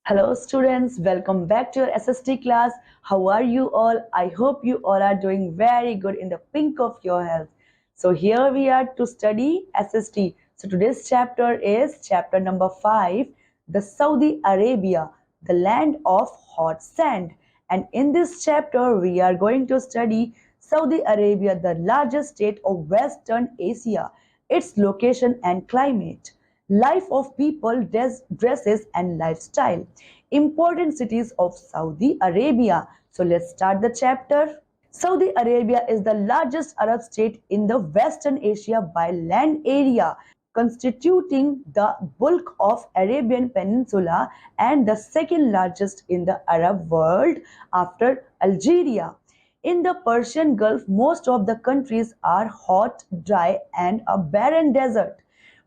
Hello students, welcome back to your SST class. How are you all? I hope you all are doing very good in the pink of your health. So here we are to study SST. So today's chapter is chapter number 5, the Saudi Arabia, the land of hot sand. And in this chapter we are going to study Saudi Arabia, the largest state of Western Asia, its location and climate, life of people, dresses and lifestyle, important cities of Saudi Arabia. So let's start the chapter. Saudi Arabia is the largest Arab state in the Western Asia by land area, constituting the bulk of Arabian Peninsula and the second largest in the Arab world after Algeria. In the Persian Gulf, most of the countries are hot, dry and a barren desert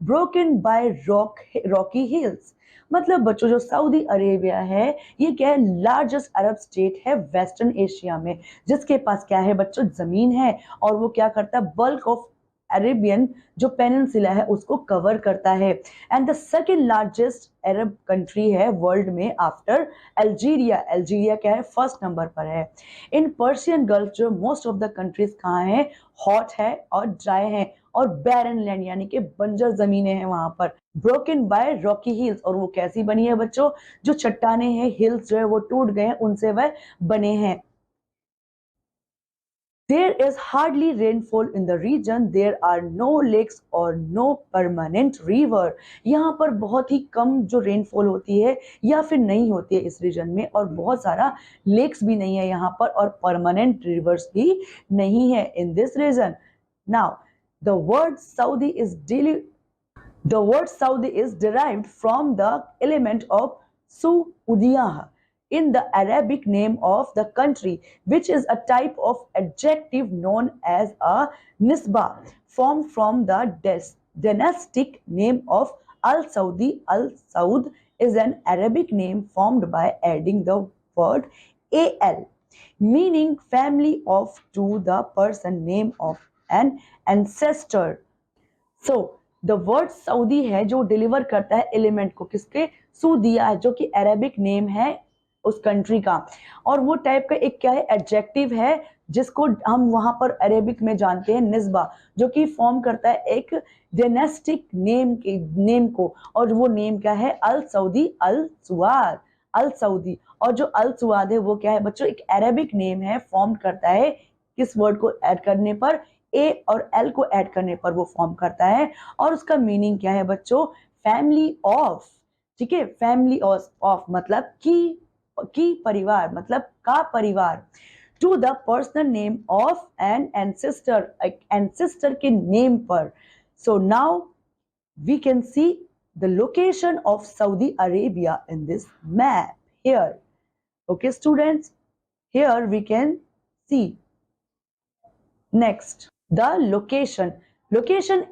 broken by rocky hills. मतलब बच्चों जो Saudi Arabia है ये क्या है, largest अरब state है western Asia में, जिसके पास क्या है बच्चों, जमीन है और वो क्या करता है, बल्क ऑफ अरेबियन जो पेनिनसुला है उसको कवर करता है। And the second largest Arab country है वर्ल्ड में आफ्टर अल्जीरिया। अल्जीरिया क्या है, फर्स्ट नंबर पर है। इन पर्शियन गल्फ जो मोस्ट ऑफ द कंट्रीज कहाँ है, हॉट है और ड्राई है और बैरन लैंड यानी कि बंजर जमीनें हैं वहां पर, ब्रोकन बाय रॉकी हिल्स। और वो कैसी बनी है बच्चों, जो चट्टाने हैं, हिल्स जो है वो टूट गए हैं, उनसे वह बने हैं। There is hardly rainfall in the region. There are no lakes or no permanent river. यहाँ पर बहुत ही कम जो रेनफॉल होती है या फिर नहीं होती है इस रीजन में, और बहुत सारा लेक्स भी नहीं है यहाँ पर और परमानेंट रिवर्स भी नहीं है in this region. Now, the word Saudi is derived from the element of Saudiyah in the Arabic name of the country, which is a type of adjective known as a nisba, formed from the dynastic name of Al-Saudi. Al-Saud is an Arabic name formed by adding the word al, meaning family of, to the person name of an ancestor. So the word Saudi है जो deliver करता है element को, किसके, सूदिया, जो कि Arabic name है उस कंट्री का, और वो टाइप का एक क्या है, एडजेक्टिव है जिसको हम वहां पर अरेबिक में जानते हैं निस्बा, जो कि फॉर्म करता है एक डायनेस्टिक नेम को, और वो नेम क्या है, अल सऊदी, अल सुआद, अल सऊदी। और जो अल सुआद है वो क्या है बच्चों, एक अरेबिक नेम है, फॉर्म करता है किस वर्ड को ऐड करने पर, ए और एल को ऐड करने पर वो फॉर्म करता है, और उसका मीनिंग क्या है बच्चों, फैमिली ऑफ। ठीक है, फैमिली ऑफ मतलब की परिवार, मतलब का परिवार। To the personal name of an ancestor, ancestor के नेम पर। So now we can see the location of Saudi Arabia in this map here. Okay students, here we can see next the location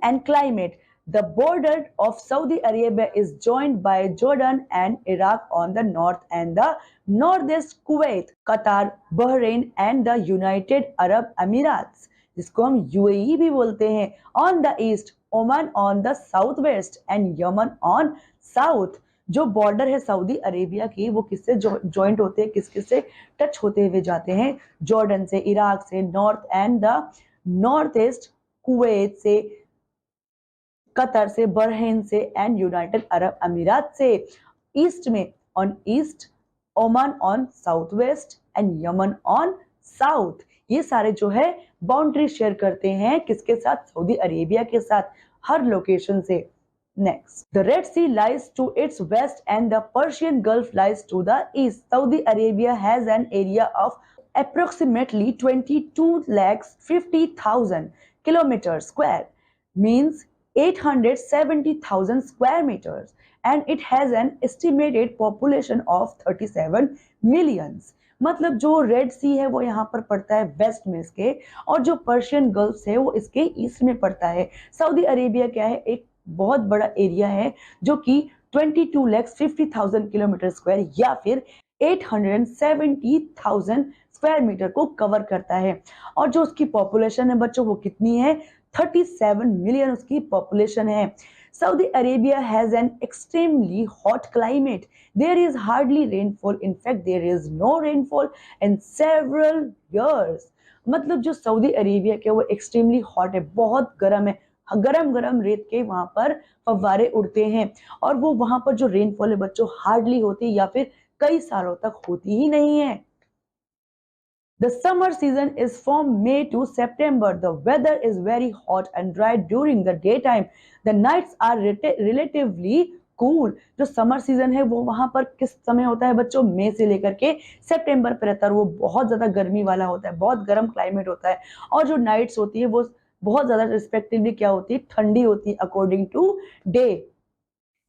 and climate. The border of Saudi Arabia is joined by Jordan and Iraq on the north and the northeast, Kuwait, Qatar, Bahrain and the United Arab Emirates, जिसको हम UAE भी बोलते हैं, on the east, Oman on the southwest and Yemen on south. जो border है Saudi Arabia की वो किससे जॉइंट होते हैं, किस किस से टच होते हुए जाते हैं, जॉर्डन से, इराक से, north and the north east, Kuwait से, कतर से, बहरीन से एंड यूनाइटेड अरब अमीरात से। ईस्ट में on east, Oman on south west and Yemen on south. ये सारे जो है बाउंड्री शेयर करते हैं किसके साथ, सऊदी अरेबिया के साथ, हर लोकेशन से। Next, the Red Sea lies to its west and the Persian Gulf lies to the east. Saudi Arabia has an area of approximately 22,50,000 kilometers square, means 870,000 square meters, and it has an estimated population of 37 millions. मतलब जो red सी है वो यहाँ पर पड़ता है waste में इसके, और जो पर्शियन गल्फ है वो इसके ईस्ट में पड़ता है। सऊदी अरेबिया क्या है, एक बहुत बड़ा एरिया है जो कि 22,50,000 किलोमीटर स्क्वायर या फिर 870,000 स्क्वायर मीटर को कवर करता है। और जो उसकी पॉपुलेशन है बच्चों वो कितनी है, 37 मिलियन उसकी पॉपुलेशन है। Saudi Arabia has an extremely hot climate. There is hardly rainfall. In fact, there is no rainfall in several years. मतलब जो सऊदी अरेबिया के वो एक्सट्रीमली हॉट है, बहुत गर्म है, गरम गरम रेत के वहां पर फव्वारे उड़ते हैं और वो वहां पर जो रेनफॉल है बच्चों हार्डली होती है या फिर कई सालों तक होती ही नहीं है। The summer season is from May to September. The weather is very hot and dry during the daytime. The nights are relatively cool. जो समर सीजन है वो वहां पर किस समय होता है बच्चों? मई से लेकर के सितंबर पर रहता है। वो बहुत ज्यादा गर्मी वाला होता है, बहुत गर्म क्लाइमेट होता है और जो नाइट्स होती है वो बहुत ज्यादा रिस्पेक्टिवली क्या होती है? ठंडी होती है according to day.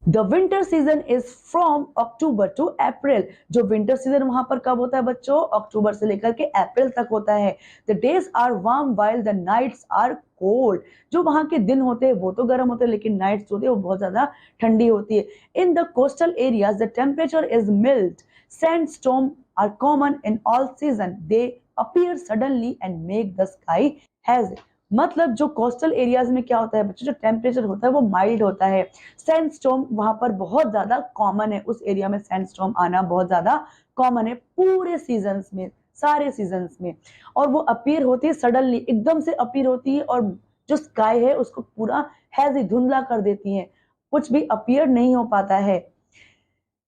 The winter season is from October to April. जो विंटर सीजन वहां पर कब होता है बच्चों? अक्टूबर से लेकर के अप्रैल तक होता है। The days are warm while the nights are cold. जो वहां के दिन होते हैं वो तो गर्म होते हैं लेकिन नाइट्स होती है वो बहुत ज्यादा ठंडी होती है। In the coastal areas the temperature is mild. Sandstorms are common in all season. They appear suddenly and make the sky hazy. मतलब जो कोस्टल एरियाज में क्या होता है बच्चों, जो टेम्परेचर होता है वो माइल्ड होता है। सैंडस्टॉर्म वहां पर बहुत ज्यादा कॉमन है, उस एरिया में सैंडस्टॉर्म आना बहुत ज्यादा कॉमन है पूरे सीजन्स में, सारे सीजन्स में। और वो अपीयर होती है सडनली, एकदम से अपीयर होती है और जो स्काई है उसको पूरा हैजी धुंधला कर देती है, कुछ भी अपीयर नहीं हो पाता है।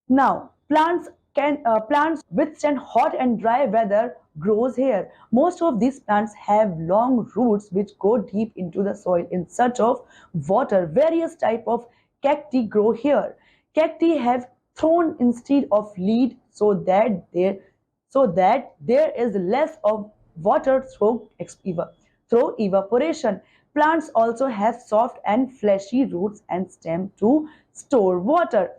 Now plants withstand hot and dry weather grows here. Most of these plants have long roots which go deep into the soil in search of water. Various type of cacti grow here. Cacti have thorn instead of lead so that there is less of water through evaporation. Plants also have soft and fleshy roots and stem to store water.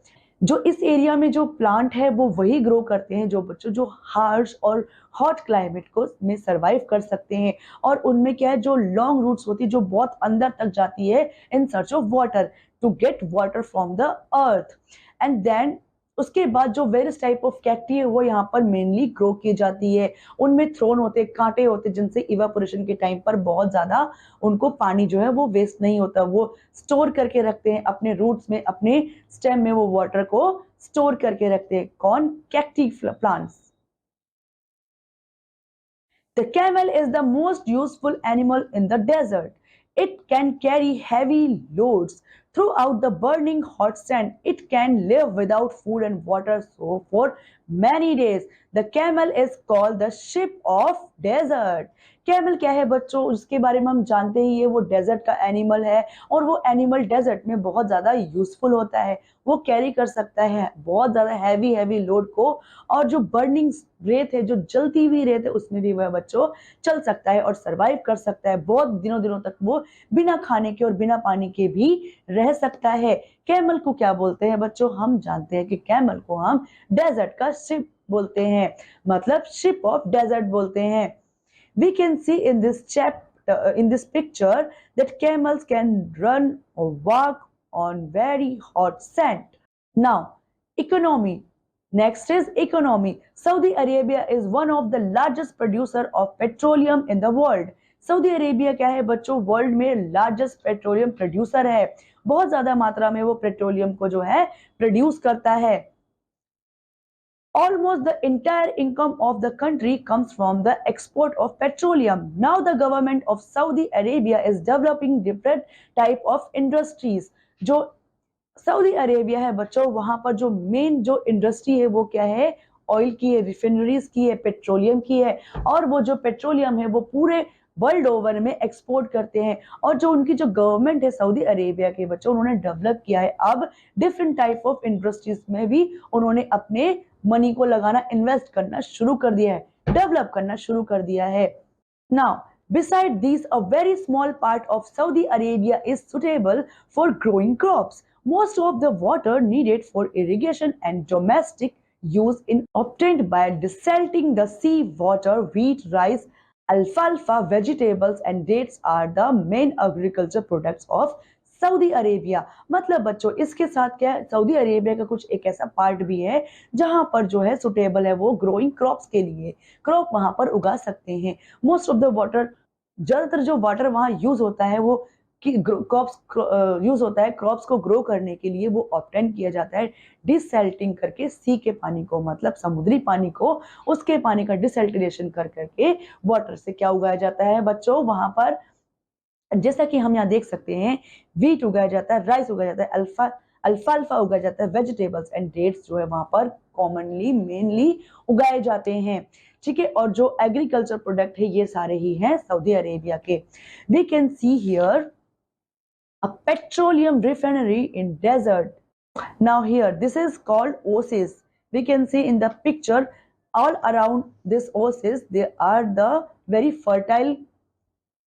जो इस area में जो plant है वो वही grow करते हैं जो बच्चों जो हार्श और हॉट क्लाइमेट को में सरवाइव कर सकते हैं। और उनमें क्या है, जो लॉन्ग रूट्स होती है जो बहुत अंदर तक जाती है in search of water to get water from the earth. And then उसके बाद जो वेरियस टाइप ऑफ कैक्टी है वो यहाँ पर मेनली ग्रो की जाती है। उनमें थ्रोन होते, कांटे होते जिनसे इवापोरेशन के टाइम पर बहुत ज्यादा उनको पानी जो है वो वेस्ट नहीं होता, वो स्टोर करके रखते हैं अपने रूट्स में, अपने स्टेम में वो वाटर को स्टोर करके रखते हैं। कौन? Cacti plants. The camel is the most useful animal in the desert. It can carry heavy loads throughout the burning hot sand. It can live without food and water so for many days. The camel is called the ship of desert. Camel क्या है बच्चों, उसके बारे में हम जानते ही, ये वो डेजर्ट का एनिमल है और वो एनिमल डेजर्ट में बहुत ज्यादा यूजफुल होता है। वो कैरी कर सकता है बहुत ज्यादा हैवी लोड को, और जो बर्निंग रेत है, जो जलती हुई रेत है, उसमें भी वह बच्चों चल सकता है और सरवाइव कर सकता है। बहुत दिनों तक वो बिना खाने के और बिना पानी के भी रह सकता है। कैमल को क्या बोलते हैं बच्चों? हम जानते हैं कि कैमल को हम डेजर्ट का शिप बोलते हैं, मतलब शिप ऑफ डेजर्ट बोलते हैं। We can see in this picture that camels can run or walk on very hot sand. Now, economy. Next is economy. Saudi Arabia is one of the largest producer of petroleum in the world. Saudi Arabia क्या है बच्चों? World में largest petroleum producer है। बहुत ज्यादा मात्रा में वो पेट्रोलियम को जो है प्रोड्यूस करता है। Almost the entire income of the country comes from the export of petroleum. Now the government of Saudi Arabia is developing different type of industries. जो सऊदी अरेबिया है बच्चों, वहां पर जो मेन जो इंडस्ट्री है वो क्या है? ऑयल की है, रिफाइनरीज की है, पेट्रोलियम की है। और वो जो पेट्रोलियम है वो पूरे वर्ल्ड ओवर में एक्सपोर्ट करते हैं। और जो उनकी जो गवर्नमेंट है सऊदी अरेबिया के बच्चों, उन्होंने डेवलप किया है अब डिफरेंट टाइप ऑफ इंडस्ट्रीज में भी उन्होंने अपने मनी को लगाना, इन्वेस्ट करना शुरू कर दिया है, डेवलप करना शुरू कर दिया है। Now beside these, a very small part of Saudi Arabia is suitable for growing crops. Most of the water needed for irrigation and domestic use is obtained by desalting the sea water. Wheat, rice, alfalfa, vegetables and dates are the main agriculture products of Saudi Arabia. मतलब बच्चों इसके साथ क्या है, Saudi Arabia का कुछ एक ऐसा पार्ट भी है जहां पर जो है सुटेबल है वो ग्रोइंग क्रॉप्स के लिए, क्रॉप वहां पर उगा सकते हैं। मोस्ट ऑफ द वाटर, ज्यादातर जो वाटर वहां यूज होता है वो क्रॉप्स यूज होता है क्रॉप्स को ग्रो करने के लिए, वो ऑब्टेन किया जाता है डिसल्टिंग करके सी के पानी को, मतलब समुद्री पानी को, उसके पानी का डिसल्टिनेशन कर करके वाटर से क्या उगाया जाता है बच्चों वहां पर। जैसा कि हम यहाँ देख सकते हैं, वीट उगाया जाता है, राइस उगाया जाता है, अल्फाल्फा उगाया जाता है, वेजिटेबल्स एंड डेट्स जो है वहां पर कॉमनली मेनली उगाए जाते हैं। ठीक है, और जो एग्रीकल्चर प्रोडक्ट है ये सारे ही हैं सऊदी अरेबिया के। We can see here a petroleum refinery in desert. Now here this is called oasis. We can see in the picture all around this oasis there are the very fertile,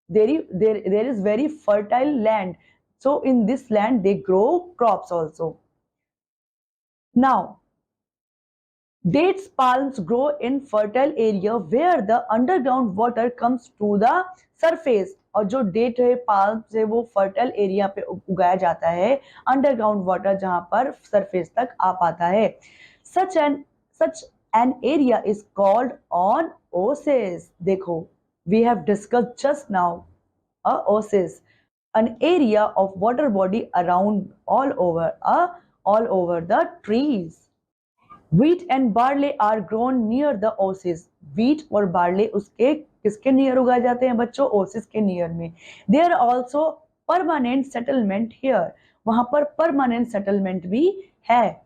there is very fertile land. So in this land they grow crops also. Now dates palms grow in fertile area where the underground water comes to the surface. और जो date है palm है वो fertile area पे उगाया जाता है, underground water जहां पर सरफेस तक आ पाता है। such an area is called an oasis. देखो, we have discussed just now a oasis, an area of water body around all over the trees. Wheat and barley are grown near the oasis. Wheat और barley उसके किसके near उगाए जाते हैं बच्चों? Oasis के near में। There are also permanent settlement here. वहां पर permanent settlement भी है।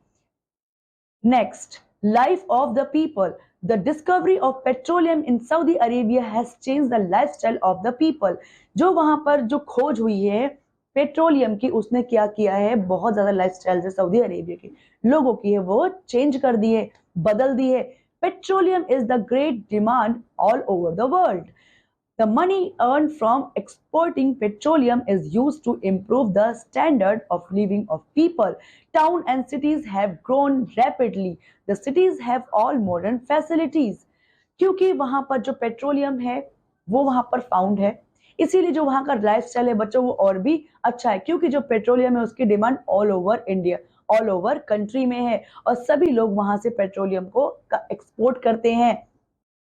Next, life of the people. The discovery of petroleum in Saudi Arabia has changed the lifestyle of the people. जो वहां पर जो खोज हुई है पेट्रोलियम की, उसने क्या किया है, बहुत ज्यादा लाइफस्टाइल जो सऊदी अरेबिया के लोगों की है वो चेंज कर दी है, बदल दी है। Petroleum is the great demand all over the world. The money earned from exporting petroleum is used to improve the standard of living of people. Towns and cities have grown rapidly. The cities have all modern facilities. क्योंकि वहां पर जो petroleum है वो वहां पर found है, इसीलिए जो वहां का लाइफस्टाइल है बच्चों वो और भी अच्छा है, क्योंकि जो पेट्रोलियम है उसकी demand all over India, all over country में है, और सभी लोग वहां से पेट्रोलियम को एक्सपोर्ट करते हैं,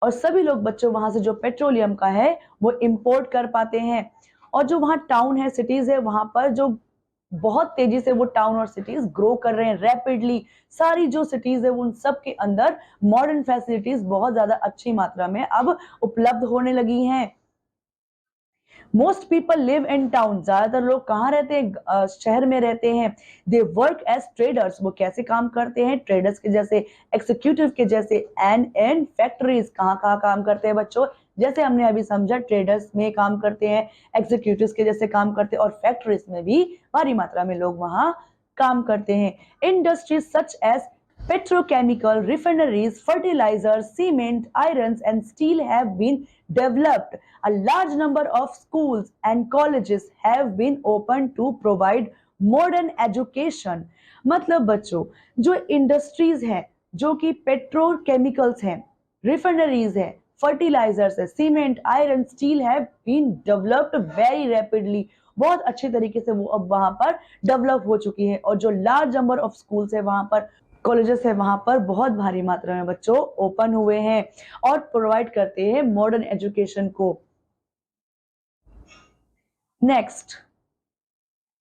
और सभी लोग बच्चों वहां से जो पेट्रोलियम का है वो इंपोर्ट कर पाते हैं। और जो वहां टाउन है, सिटीज है, वहां पर जो बहुत तेजी से वो टाउन और सिटीज ग्रो कर रहे हैं रैपिडली। सारी जो सिटीज है उन सब के अंदर मॉडर्न फैसिलिटीज बहुत ज्यादा अच्छी मात्रा में अब उपलब्ध होने लगी हैं। Most people live in town, ज्यादातर लोग कहाँ रहते हैं? शहर में रहते हैं। दे वर्क एज ट्रेडर्स, वो कैसे काम करते हैं? ट्रेडर्स के जैसे, एग्जीक्यूटिव के जैसे, एंड इन फैक्ट्रीज, कहाँ कहाँ काम करते हैं बच्चों? जैसे हमने अभी समझा, ट्रेडर्स में काम करते हैं, एग्जीक्यूटिव के जैसे काम करते हैं, और फैक्ट्रीज में भी भारी मात्रा में लोग वहां काम करते हैं। Industries such as petrochemical refineries, fertilizers, cement, irons, and steel have been developed. A large number of schools and colleges have been opened to provide modern education. मतलब बच्चों जो इंडस्ट्रीज हैं, जो कि पेट्रोकेमिकल्स हैं, रिफाइनरीज हैं, फर्टिलाइजर्स है, cement, iron, steel have been developed very rapidly, बहुत अच्छे तरीके से वो अब वहां पर डेवलप हो चुकी है। और जो लार्ज नंबर ऑफ स्कूल्स है वहां पर, कॉलेजेस है वहां पर बहुत भारी मात्रा में बच्चों ओपन हुए हैं और प्रोवाइड करते हैं मॉडर्न एजुकेशन को। Next,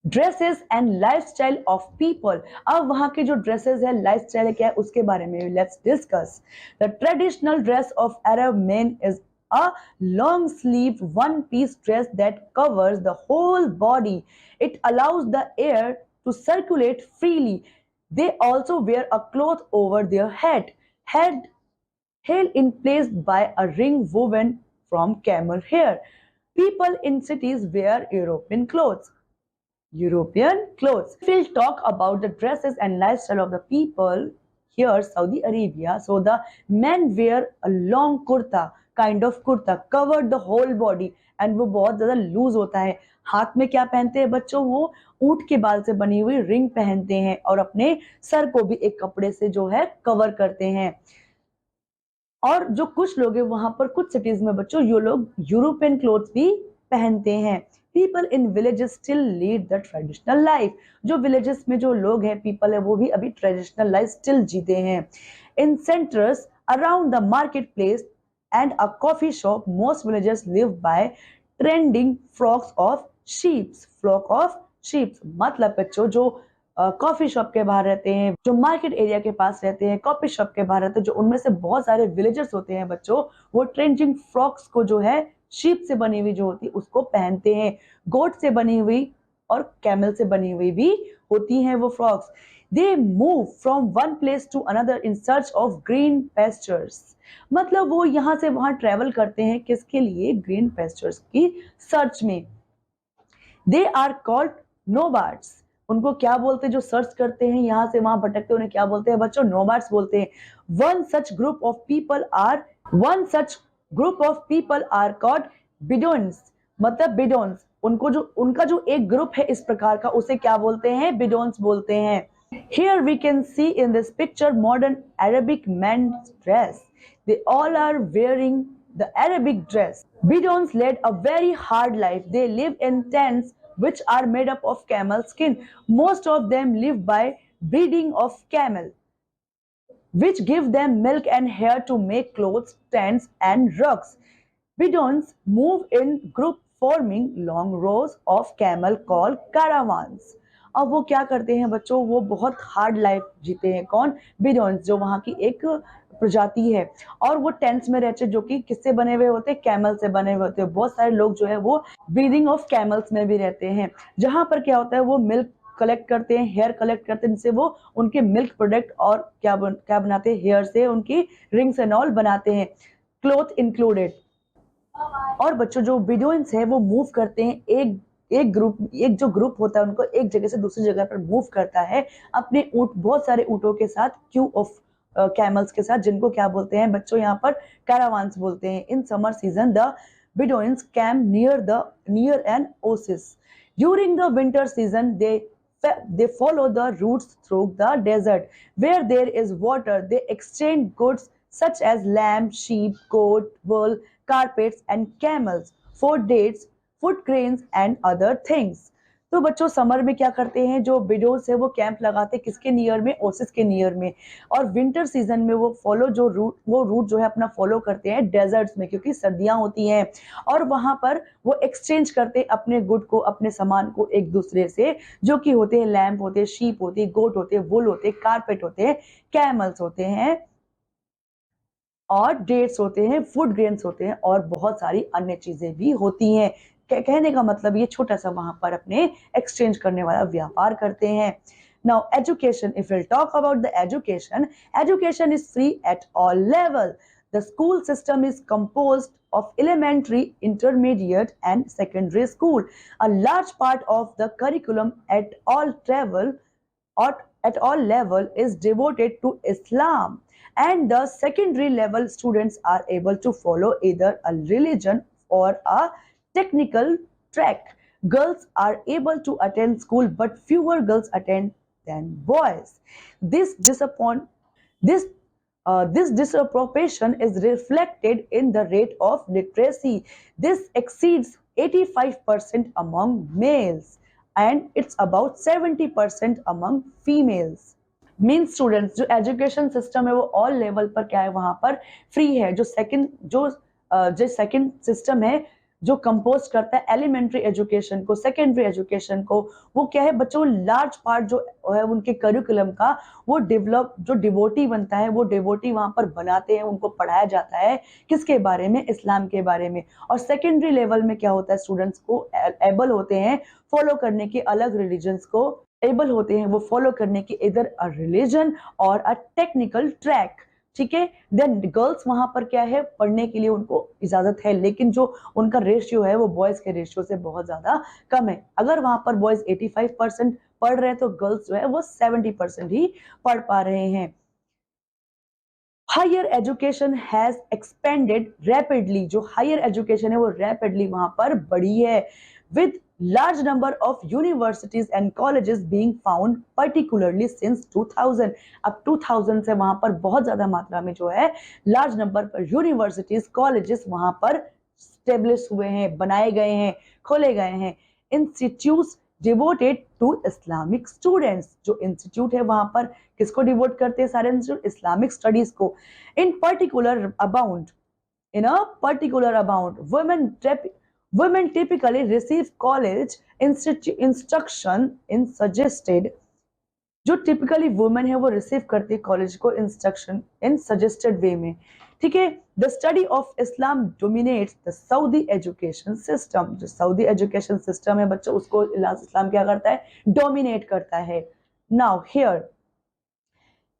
dresses and lifestyle of people. अब वहां के जो ड्रेसेस है, लाइफस्टाइल है क्या है, उसके बारे में let's discuss. The traditional dress of Arab main is a long sleeve one piece dress that covers the whole body. It allows the air to circulate freely. They also wear a cloth over their head held in place by a ring woven from camel hair. People in cities wear European clothes. We'll talk about the dresses and lifestyle of the people here, Saudi Arabia. So the men wear a long kurta, kind of kurta, covered the whole body, and वो बहुत ज्यादा loose होता है। हाथ में क्या पहनते हैं बच्चों? वो ऊंट के बाल से बनी हुई रिंग पहनते हैं, और अपने सर को भी एक कपड़े से जो है कवर करते हैं। और जो कुछ लोग हैं वहां पर, कुछ सिटीज में बच्चों ये लोग यूरोपियन क्लोथ्स भी पहनते हैं। People in villages still lead the traditional life. जो विलेजेस में जो लोग हैं, पीपल है, वो भी अभी ट्रेडिशनल लाइफ स्टिल जीते हैं। In centres around the market place and a coffee shop, most villagers live by trending frocks of sheeps, flock of sheeps मतलब बच्चों जो कॉफी शॉप के बाहर रहते हैं, जो मार्केट एरिया के पास रहते हैं, कॉफी शॉप के बाहर रहते हैं, जो उनमें से बहुत सारे विलेजर्स होते हैं बच्चों, वो ट्रेंचिंग फ्रॉक्स को जो है शीप से बनी हुई जो होती है उसको पहनते हैं। गोट से बनी हुई और कैमल से बनी हुई भी होती हैं वो frocks. They move from one place to another in search of green pastures, मतलब वो यहाँ से वहां ट्रेवल करते हैं किसके लिए? ग्रीन पेस्चर्स की सर्च में। दे आर कॉल्ड नोबार्ड्स, उनको क्या बोलते हैं? जो सर्च करते हैं यहाँ से वहां भटकते हैं उन्हें क्या बोलते हैं बच्चों? नोबार्ड्स बोलते हैं। One such group of people are one such group of people are called Bedouins, मतलब बिडोन्स, उनको जो उनका जो एक ग्रुप है इस प्रकार का उसे क्या बोलते हैं? बिडोन्स बोलते हैं। Here we can see in this picture modern Arabic men's dress. They all are wearing the Arabic dress. Bedouins led a very hard life. They live in tents which are made up of camel skin. Most of them live by breeding of camel, which give them milk and hair to make clothes, tents, and rugs. Bedouins move in group forming long rows of camel called caravans. अब वो क्या करते हैं बच्चों? वो बहुत hard life जीते हैं। कौन? बिडोन्स, जो वहां की एक प्रजाति है। और वो टेंट्स में रहते हैं जो कि किससे बने हुए होते हैं? कैमल से बने हुए होते हैं। बहुत सारे लोग जो है वो ब्रीदिंग ऑफ कैमल्स में भी रहते हैं, जहां पर क्या होता है वो मिल्क कलेक्ट करते हैं, हेयर कलेक्ट करते हैं, जिनसे वो उनके मिल्क प्रोडक्ट और क्या बनाते हैं? हेयर से उनकी रिंग्स एंड ऑल बनाते हैं, क्लॉथ इंक्लूडेड। और बच्चों जो बिडोइंस है वो मूव करते हैं, एक जो ग्रुप होता है उनको एक जगह से दूसरी जगह पर मूव करता है अपने ऊंट, बहुत सारे ऊंटों के साथ, क्यू ऑफ कैमल्स के साथ, जिनको क्या बोलते हैं बच्चों? यहाँ पर कैरावान्स बोलते हैं। In summer season the Bedouins camp near an oasis. During the winter season they follow the routes through the desert where there is water. They exchange goods such as lamb, sheep, goat, wool, carpets and camels for dates, food grains and other things. तो बच्चों summer में क्या करते हैं? जो बिडोस है वो camp लगाते हैं किसके नियर में? ओसिस के नियर में। और विंटर सीजन में वो रूट जो है अपना फॉलो करते हैं डेजर्ट्स में, क्योंकि सर्दियां होती हैं और वहां पर वो एक्सचेंज करते हैं अपने गुड को, अपने सामान को एक दूसरे से, जो कि होते हैं लैम्प होते हैं, शीप होती है, गोट होते हैं, वुल होते हैं, कारपेट होते हैं, कैमल्स होते हैं और डेट्स होते हैं, फूड ग्रेन्स होते हैं और बहुत सारी अन्य चीजें भी होती हैं। कहने का मतलब ये छोटा सा वहां पर अपने एक्सचेंज करने वाला व्यापार करते हैं। Now education, if we'll talk about the education is free at all level. The school system is composed of elementary, intermediate and secondary school. A large part of the curriculum at all level is devoted to Islam, and the secondary level students are able to follow either a religion or a technical track. Girls are able to attend school, but fewer girls attend than boys. This disappoint this disproportion is reflected in the rate of literacy. This exceeds 85% among males and it's about 70% among females. Mean students, जो education system है वो all level पर क्या है? वहां पर free है। जो सेकंड सिस्टम है जो कंपोज करता है एलिमेंट्री एजुकेशन को, सेकेंडरी एजुकेशन को, वो क्या है बच्चों? लार्ज पार्ट जो है उनके करिकुलम का वो जो डिवोटी बनता है वो डिवोटी वहां पर बनाते हैं, उनको पढ़ाया जाता है किसके बारे में? इस्लाम के बारे में। और सेकेंडरी लेवल में क्या होता है? स्टूडेंट्स को एबल होते हैं फॉलो करने के अलग रिलीजन्स को, एबल होते हैं वो फॉलो करने की इधर अ रिलीजन और अ टेक्निकल ट्रैक। ठीक है। देन गर्ल्स वहां पर क्या है? पढ़ने के लिए उनको इजाजत है, लेकिन जो उनका रेशियो है वो बॉयज के रेशियो से बहुत ज्यादा कम है। अगर वहां पर बॉयज 85% पढ़ रहे हैं तो गर्ल्स जो है वो 70% ही पढ़ पा रहे हैं। Higher education has expanded rapidly, जो हायर एजुकेशन है वो रैपिडली वहां पर बढ़ी है, with large number of universities and colleges being found particularly since 2000. अब 2000 से वहां पर बहुत ज्यादा मात्रा में जो है लार्ज नंबर पर यूनिवर्सिटीज, कॉलेजेस वहां पर स्टेब्लिश हुए हैं, बनाए गए हैं, खोले गए हैं। Institutes devoted to Islamic students, जो इंस्टीट्यूट है वहां पर किसको डिवोट करते हैं? सारे इंस्टीट्यूट इस्लामिक स्टडीज को। इन particular abound women women typically receive college instruction in suggested, जो टिपिकली वुमेन है वो रिसीव करती है कॉलेज को इंस्ट्रक्शन इन सजेस्टेड वे में, ठीक है। The study of Islam dominates the Saudi education system, जो सऊदी एजुकेशन सिस्टम है बच्चों उसको इस्लाम क्या करता है, डोमिनेट करता है। Now here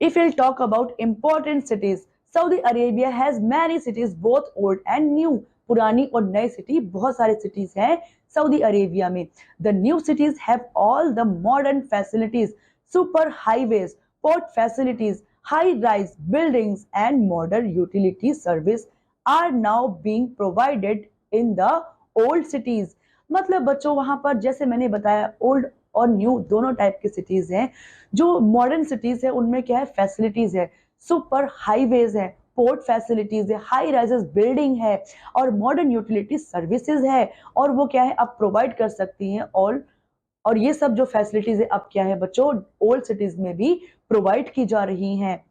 if we'll talk about important cities, Saudi Arabia has many cities both old and new, पुरानी और नई सिटी बहुत सारे सिटीज हैं सऊदी अरेबिया में। The new cities have all the modern facilities, super highways, port facilities, high-rise buildings and modern utility service are now being provided in the old cities। मतलब बच्चों वहां पर जैसे मैंने बताया ओल्ड और न्यू दोनों टाइप की सिटीज हैं। जो मॉडर्न सिटीज है उनमें क्या है, फैसिलिटीज है, सुपर हाईवेज है, पोर्ट फैसिलिटीज है, हाई राइजेस बिल्डिंग है और मॉडर्न यूटिलिटी सर्विसेज है, और वो क्या है अब प्रोवाइड कर सकती हैं ऑल। और ये सब जो फैसिलिटीज है अब क्या है बच्चों ओल्ड सिटीज में भी प्रोवाइड की जा रही हैं।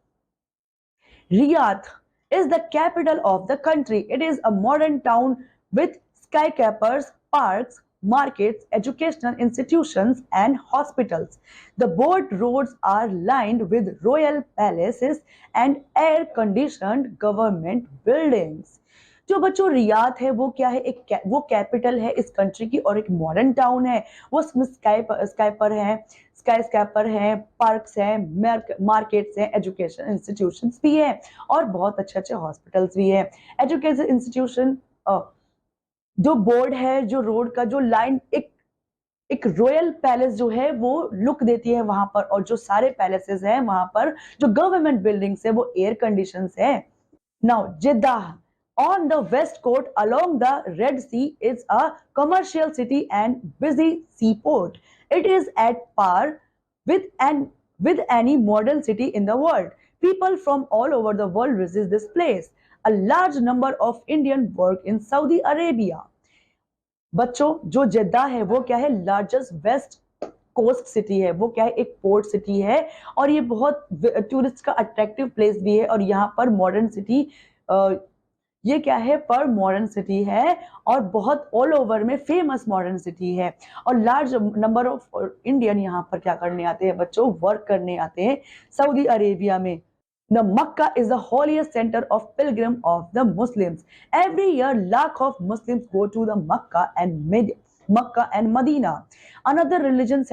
Riyadh is the capital of the country. It is a modern town with skyscrapers, parks, markets, educational institutions, and hospitals. The broad roads are lined with royal palaces and air-conditioned government buildings. जो बच्चों Riyadh है वो क्या है, वो capital है इस country की और एक मॉडर्न टाउन है। वो स्काईपर है, स्काई स्कैपर है, पार्क्स हैं, मार्केट्स हैं, एजुकेशन इंस्टीट्यूशंस भी हैं और बहुत अच्छे अच्छे हॉस्पिटल्स भी हैं। एजुकेशन इंस्टीट्यूशन जो बोर्ड है, जो रोड का जो लाइन, एक रॉयल पैलेस जो है वो लुक देती है वहां पर, और जो सारे पैलेसेस हैं वहां पर जो गवर्नमेंट बिल्डिंग्स है वो एयर कंडीशंस है। Now Jeddah on the west coast along the Red Sea is a commercial city and busy seaport. It is at par with any modern city in the world. People from all over the world visit this place. A large number of Indian work in Saudi Arabia. बच्चों जो जेद्दा है वो क्या है, largest west coast city है, वो क्या है एक पोर्ट सिटी है और ये बहुत टूरिस्ट का अट्रैक्टिव प्लेस भी है। और यहाँ पर मॉडर्न सिटी ये क्या है पर मॉडर्न सिटी है और बहुत ऑल ओवर में फेमस मॉडर्न सिटी है। और लार्ज नंबर ऑफ इंडियन यहाँ पर क्या करने आते हैं बच्चों, वर्क करने आते हैं सऊदी अरेबिया में। The Makkah is the holiest center of pilgrim of the Muslims. Every year, lakh of Muslims go to the Makkah and Medina, another religion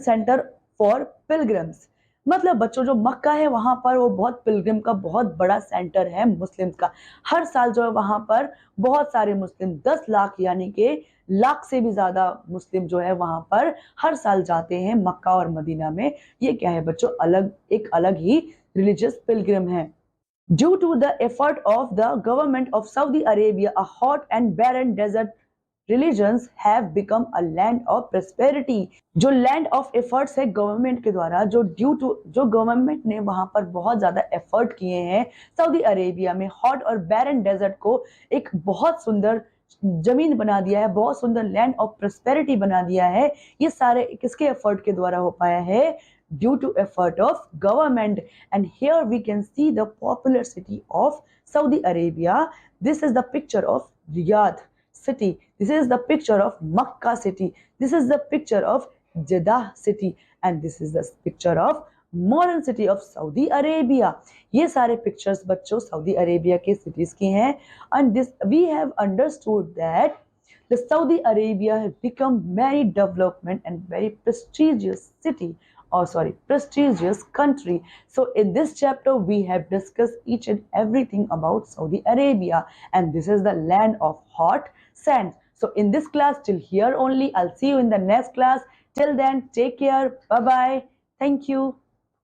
center for pilgrims. मतलब बच्चों जो मक्का है वहां पर वो बहुत पिलग्रिम का बहुत बड़ा सेंटर है मुस्लिम्स का। हर साल जो है वहां पर बहुत सारे मुस्लिम 10 लाख यानी कि लाख से भी ज्यादा मुस्लिम जो है वहां पर हर साल जाते हैं मक्का और मदीना में। ये क्या है बच्चों, एक अलग ही रिलीजियस पिलग्रिम है। Due to the effort of the government of Saudi Arabia, a hot and barren desert religions have become a land of prosperity. जो land of efforts है गवर्नमेंट के द्वारा, जो गवर्नमेंट ने वहां पर बहुत ज्यादा एफर्ट किए हैं सऊदी अरेबिया में हॉट और बैरन डेजर्ट को एक बहुत सुंदर जमीन बना दिया है, बहुत सुंदर लैंड ऑफ प्रोस्पेरिटी बना दिया है। ये सारे किसके एफर्ट के द्वारा हो पाया है, due to effort of government. And here we can see the popular city of Saudi Arabia. This is the picture of Riyadh city, this is the picture of Makkah city, this is the picture of Jeddah city, and this is the picture of modern city of Saudi Arabia. ये सारे pictures बच्चों Saudi Arabia के cities की हैं। And this we have understood that the Saudi Arabia has become very development and very prestigious city, or sorry, prestigious country. So in this chapter we have discussed each and everything about Saudi Arabia, and this is the land of hot sands. So in this class till here only. I'll see you in the next class. Till then, take care. Bye bye. Thank you.